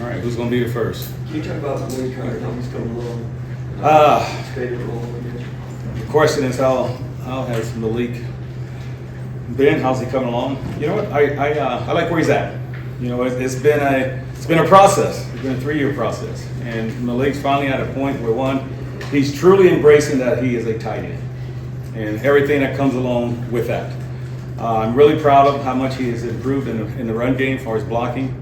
right, who's going to be the first? Can you talk about Malik Carter, how he's coming along? His favorite role again. The question is how has Malik been? How's he coming along? You know what? I like where he's at. You know, it's been a process. It's been a 3-year process, and Malik's finally at a point where he's truly embracing that he is a tight end, and everything that comes along with that. I'm really proud of how much he has improved in the run game as far as blocking,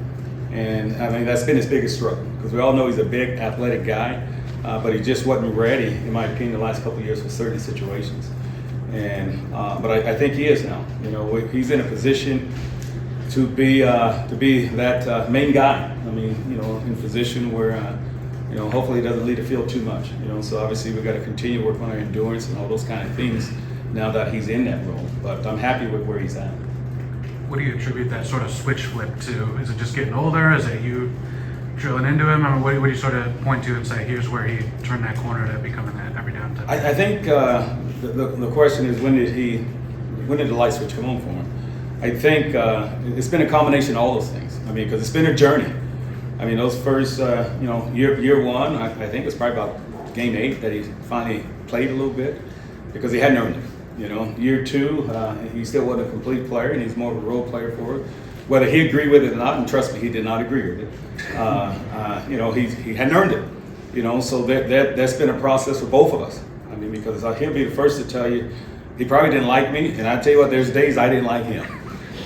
and I mean that's been his biggest struggle because we all know he's a big athletic guy, but he just wasn't ready, in my opinion, the last couple of years for certain situations. And but I think he is now. You know, he's in a position to be that main guy. I mean, you know, in a position where you know, hopefully he doesn't lead the field too much. You know, so obviously we've got to continue to work on our endurance and all those kind of things now that he's in that role. But I'm happy with where he's at. What do you attribute that sort of switch flip to? Is it just getting older? Is it you drilling into him? I mean, what do you sort of point to and say, here's where he turned that corner to becoming that every down type? I think the question is when did the light switch come on for him? I think it's been a combination of all those things. I mean, because it's been a journey. I mean, those first, you know, year one, I think it's probably about game 8 that he finally played a little bit because he hadn't earned it. You know, year 2, he still wasn't a complete player, and he's more of a role player for us. Whether he agreed with it or not, and trust me, he did not agree with it. You know, he hadn't earned it. You know, so that's been a process for both of us. I mean, because he'll be the first to tell you he probably didn't like me, and I tell you what, there's days I didn't like him.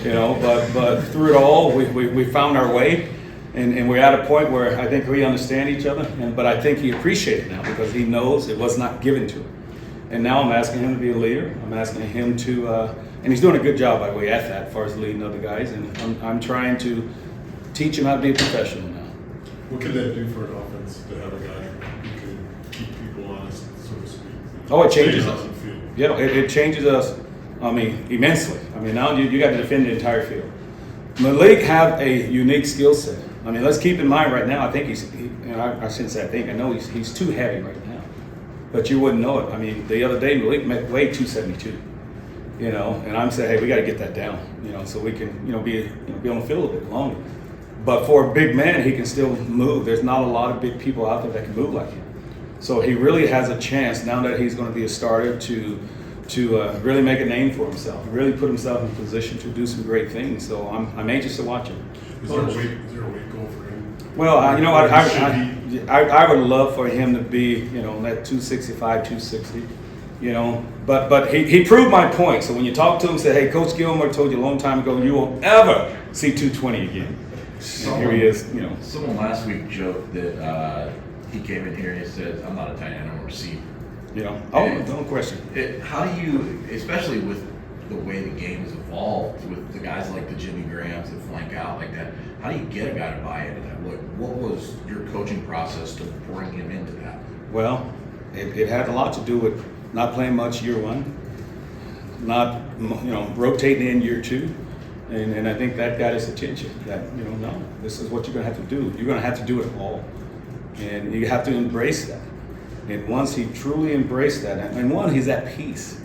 You know, but through it all, we found our way, and we're at a point where I think we understand each other. But I think he appreciates it now because he knows it was not given to him. And now I'm asking him to be a leader. I'm asking him to, and he's doing a good job, by the way, at that, as far as leading other guys. And I'm trying to teach him how to be a professional now. What could that do for an offense to have a guy who can keep people honest, so to speak? Oh, it changes us. Stay on the field. Yeah, it changes us, I mean, immensely. I mean, now you got to defend the entire field. Malik have a unique skill set. I mean, let's keep in mind right now, I think I shouldn't say I think, I know he's too heavy right now. But you wouldn't know it. I mean, the other day, Malik weighed 272, you know, and I'm saying, hey, we got to get that down, you know, so we can, be on the field a bit longer. But for a big man, he can still move. There's not a lot of big people out there that can move like him. So he really has a chance now that he's going to be a starter to really make a name for himself, really put himself in a position to do some great things. So I'm anxious to watch him. Is there a weight goal for him? Well, you know what, I would love for him to be, you know, that 265, 260, you know. But he proved my point. So when you talk to him, say, hey, Coach Gilmore told you a long time ago, you won't ever see 220 again. And here he is, you know. Someone last week joked that he came in here and he said, I'm not a tight end, I'm a receiver. You know, no question. How do you, especially with the way the game has evolved, with the guys like the Jimmy Grahams that flank out like that, how do you get a guy to buy into that? What was your coaching process to bring him into that? Well, it had a lot to do with not playing much year 1, not, you know, rotating in year 2. And I think that got his attention that, you know, no, this is what you're going to have to do. You're going to have to do it all. And you have to embrace that. And once he truly embraced that, and he's at peace,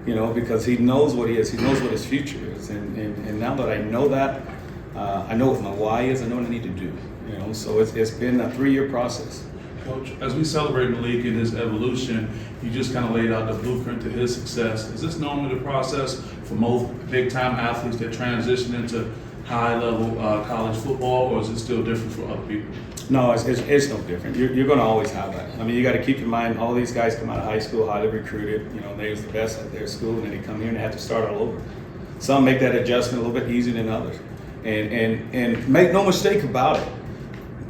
you know, because he knows what he is. He knows what his future is. And now that I know that, I know what my why is. I know what I need to do, you know. So it's been a 3-year process. Coach, as we celebrate Malik and his evolution, you just kind of laid out the blueprint to his success. Is this normally the process for most big-time athletes that transition into high-level college football, or is it still different for other people? No, it's no different. You're going to always have that. I mean, you got to keep in mind, all these guys come out of high school, highly recruited. You know, they was the best at their school, and then they come here and they have to start all over. Some make that adjustment a little bit easier than others. And make no mistake about it,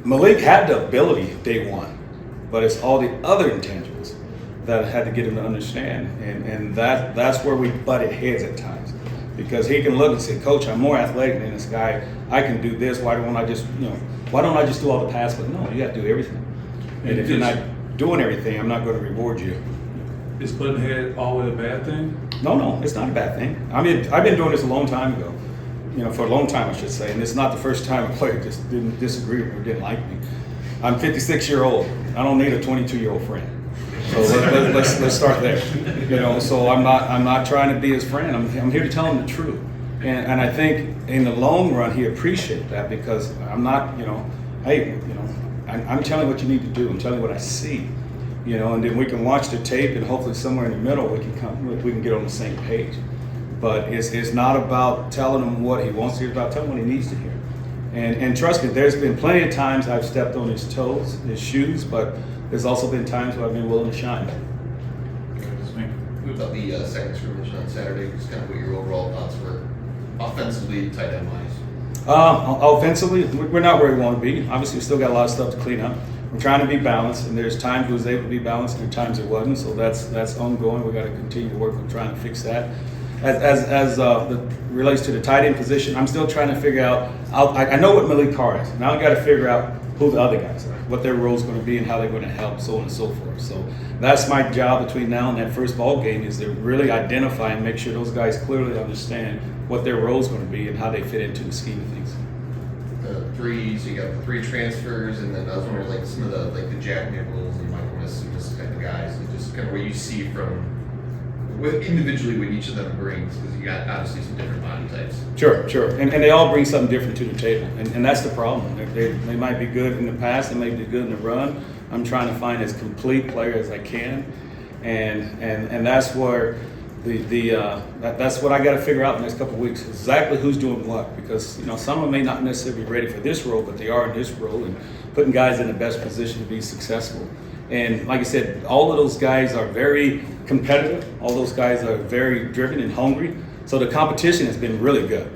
Malik had the ability day 1, but it's all the other intangibles that I had to get him to understand. And that's where we butted heads at times. Because he can look and say, Coach, I'm more athletic than this guy. I can do this. Why don't I just do all the pass? But no, you got to do everything. And if you're not doing everything, I'm not going to reward you. Is butting head always a bad thing? No, it's not a bad thing. I mean, I've been doing this a long time ago. You know, for a long time, I should say. And it's not the first time a player just didn't disagree with me or didn't like me. I'm 56-year-old. I don't need a 22-year-old friend. So let's start there. You know, so I'm not trying to be his friend. I'm here to tell him the truth. And I think in the long run he appreciates that because I'm not, you know, hey, I'm telling you what you need to do. I'm telling you what I see, and then we can watch the tape, and hopefully somewhere in the middle we can get on the same page. But it's not about telling him what he wants to hear, it's about telling him what he needs to hear. And trust me, there's been plenty of times I've stepped on his toes, his shoes, but there's also been times where I've been willing to shine. What about the second scrimmage on Saturday? Just kind of what your overall thoughts were offensively, tight end wise. Offensively, we're not where we want to be. Obviously, we still got a lot of stuff to clean up. We're trying to be balanced, and there's times we was able to be balanced, and there times it wasn't. So that's ongoing. We got to continue to work on trying to fix that. As relates to the tight end position, I'm still trying to figure out. I know what Malik Carr is. Now I got to figure out who the other guys are, what their role is going to be, and how they're going to help, so on and so forth. So that's my job between now and that first ball game, is to really identify and make sure those guys clearly understand what their role is going to be and how they fit into the scheme of things. So you got the 3 transfers, and then I was wondering, like, some of the Jack Nichols and Michael Masunas kind of guys, and just kind of what you see from individually what each of them brings, because you got obviously some different body types. Sure. And they all bring something different to the table. And that's the problem. They might be good in the pass, they may be good in the run. I'm trying to find as complete player as I can. And that's where that's what I got to figure out in the next couple of weeks, exactly who's doing what, because some of them may not necessarily be ready for this role, but they are in this role, and putting guys in the best position to be successful. And like I said, all of those guys are very competitive. All those guys are very driven and hungry. So the competition has been really good.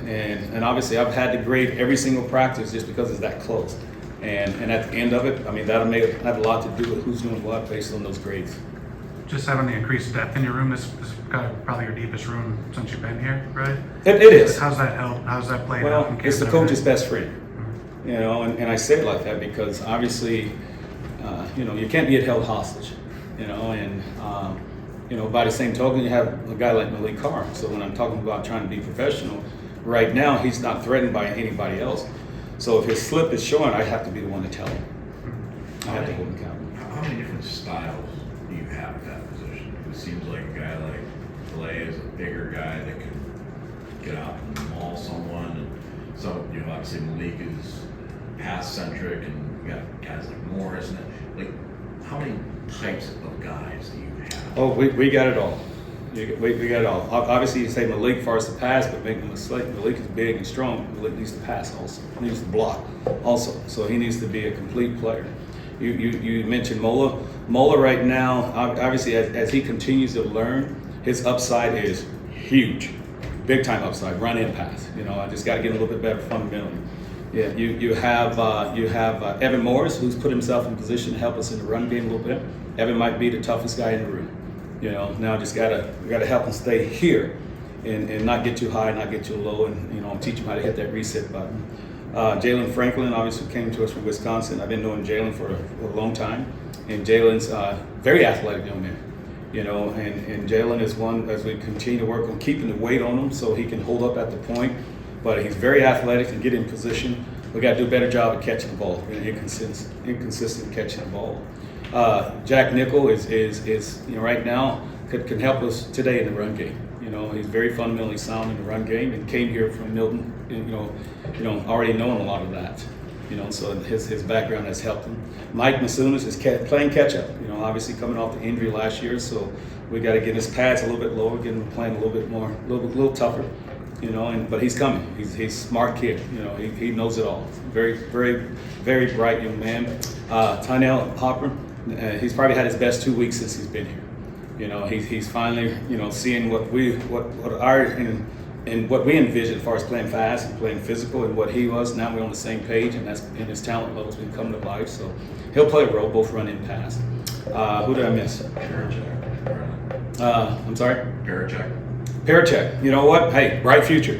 And obviously I've had to grade every single practice just because it's that close. And at the end of it, I mean, that'll have a lot to do with who's doing what based on those grades. Just having the increased depth in your room, this is probably your deepest room since you've been here, right? It is. How's that helped? How's that played out? Well, it's the coach's best friend. And I say it like that because obviously, you can't be held hostage, and by the same token, you have a guy like Malik Carr. So when I'm talking about trying to be professional, right now he's not threatened by anybody else. So if his slip is showing, I have to be the one to tell him. I have to hold him accountable. How many different styles do you have at that position? It seems like a guy like Clay is a bigger guy that can get out and maul someone, and so obviously Malik is pass centric, and you got guys like Morris, and like how many types of guys do you have? Oh, we got it all. We got it all. Obviously, you say Malik far as to pass, but make no mistake, Malik is big and strong. Malik needs to pass also. He needs to block also. So he needs to be a complete player. You mentioned Mola. Mola right now, obviously, as he continues to learn, his upside is huge. Big time upside, run and pass. I just got to get a little bit better fundamentally. Yeah, you have Evan Morris, who's put himself in position to help us in the run game a little bit. Evan might be the toughest guy in the room. Now just gotta help him stay here and not get too high, not get too low, and teach him how to hit that reset button. Jalen Franklin obviously came to us from Wisconsin. I've been knowing Jalen for a long time, and Jalen's very athletic young man. And Jalen is one, as we continue to work on keeping the weight on him so he can hold up at the point. But he's very athletic and get in position. We got to do a better job of catching the ball, inconsistent catching the ball. Jack Nickel is right now can help us today in the run game. He's very fundamentally sound in the run game and came here from Milton. Already knowing a lot of that. So his background has helped him. Mike Masunas is playing catch up. Obviously coming off the injury last year, so we got to get his pads a little bit lower, get him playing a little bit more, a little tougher. But he's coming. He's a smart kid. He knows it all. Very, very, very bright young man. Tynell Hopper, he's probably had his best 2 weeks since he's been here. He's finally, seeing what we envisioned as far as playing fast and playing physical and what he was. Now we're on the same page, and his talent level's been coming to life. So he'll play a role, both run and pass. Who did I miss? I'm sorry? Parachek, you know what? Hey, bright future.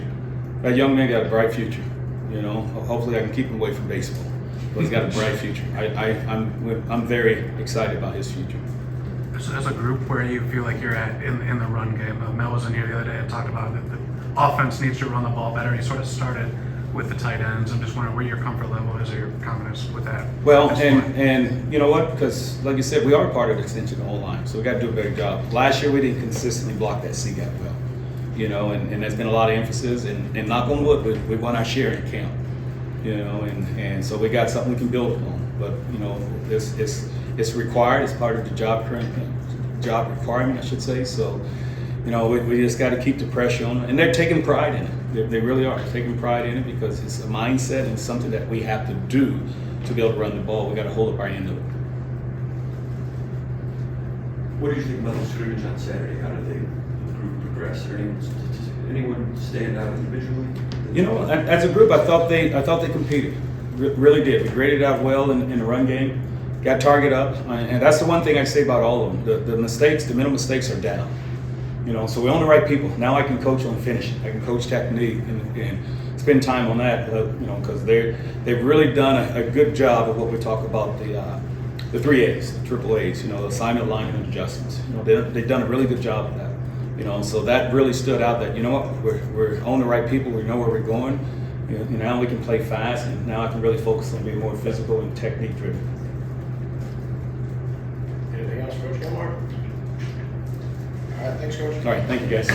That young man got a bright future. Hopefully I can keep him away from baseball. But he's got a bright future. I'm very excited about his future. As a group, where you feel like you're at in the run game, Mel was in here the other day and talked about that the offense needs to run the ball better. He sort of started with the tight ends. I'm just wondering where your comfort level is or your confidence with that. Well, and you know what? Because like you said, we are part of the extension of the whole line, so we got to do a better job. Last year we didn't consistently block that C gap well, and there's been a lot of emphasis. And knock on wood, we won our share in camp. you know, and so we got something we can build upon. But you know, it's required. It's part of the job requirement, I should say. So, you know, we just got to keep the pressure on them, and they're taking pride in it. They really are taking pride in it because it's a mindset and something that we have to do to be able to run the ball. We got to hold up our end of it. What did you think about the scrimmage on Saturday? How did the group progress? Did anyone stand out individually? You know, as a group, I thought they competed, really did. We graded out well in the run game, got target up, and that's the one thing I say about all of them. The mistakes, the mental mistakes are down. You know, so we own the right people. Now I can coach on finishing. I can coach technique and spend time on that. You know, because they've really done a good job of what we talk about the 3 A's, the triple A's. You know, assignment, alignment, and adjustments. You know, they've done a really good job of that. You know, so that really stood out. That, you know what, we're on the right people. We know where we're going. You know, now we can play fast, and now I can really focus on being more physical and technique driven. Anything else, Coach Gilmore? All right, thanks, Coach. All right, thank you guys.